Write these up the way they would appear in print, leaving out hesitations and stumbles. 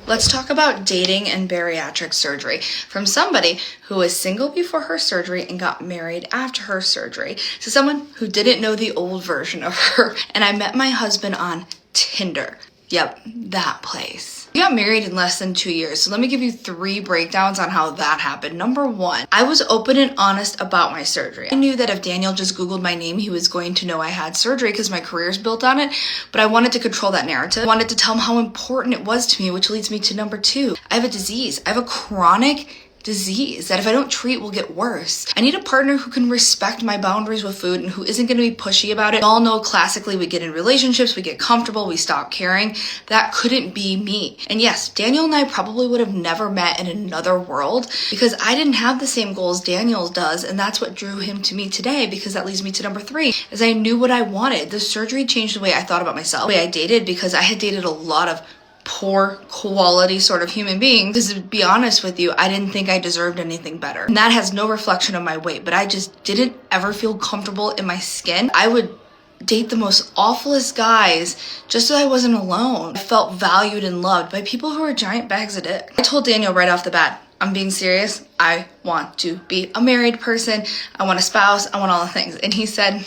Let's talk about dating and bariatric surgery from somebody who was single before her surgery and got married after her surgery to someone who didn't know the old version of her. And I met my husband on Tinder. Yep, that place. We got married in less than 2 years, so let me give you 3 breakdowns on how that happened. Number 1, I was open and honest about my surgery. I knew that if Daniel just Googled my name, he was going to know I had surgery because my career is built on it, but I wanted to control that narrative. I wanted to tell him how important it was to me, which leads me to number 2. I have a disease. I have a chronic disease that if I don't treat will get worse. I need a partner who can respect my boundaries with food and who isn't going to be pushy about it. We all know classically we get in relationships, we get comfortable, we stop caring. That couldn't be me. And yes, Daniel and I probably would have never met in another world because I didn't have the same goals Daniel does, and that's what drew him to me today, because that leads me to number 3, is I knew what I wanted. The surgery changed the way I thought about myself, the way I dated, because I had dated a lot of poor quality sort of human beings. Because to be honest with you, I didn't think I deserved anything better. And that has no reflection of my weight, but I just didn't ever feel comfortable in my skin. I would date the most awfulest guys just so I wasn't alone. I felt valued and loved by people who were giant bags of dicks. I told Daniel right off the bat, I'm being serious. I want to be a married person. I want a spouse. I want all the things. And he said,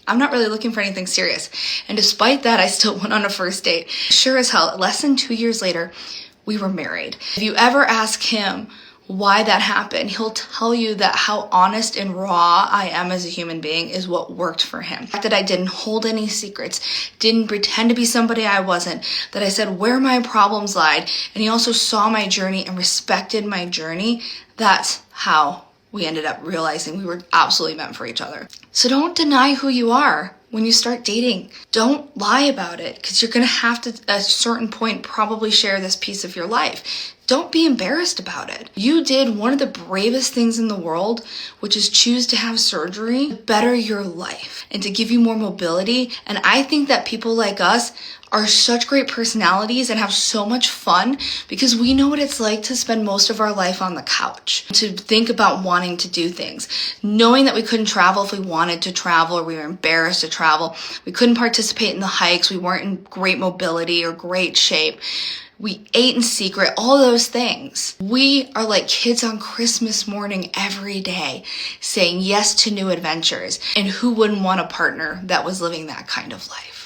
I'm not really looking for anything serious. And despite that, I still went on a first date. Sure as hell, less than 2 years later, we were married. If you ever ask him why that happened, he'll tell you that how honest and raw I am as a human being is what worked for him. The fact that I didn't hold any secrets, didn't pretend to be somebody I wasn't, that I said where my problems lied, and he also saw my journey and respected my journey. That's how we ended up realizing we were absolutely meant for each other. So don't deny who you are when you start dating. Don't lie about it, because you're going to have to, at a certain point, probably share this piece of your life. Don't be embarrassed about it. You did one of the bravest things in the world, which is choose to have surgery to better your life and to give you more mobility. And I think that people like us are such great personalities and have so much fun because we know what it's like to spend most of our life on the couch, to think about wanting to do things, knowing that we couldn't travel if we wanted to travel, or we were embarrassed to travel. We couldn't participate in the hikes. We weren't in great mobility or great shape. We ate in secret, all those things. We are like kids on Christmas morning every day, saying yes to new adventures. And who wouldn't want a partner that was living that kind of life?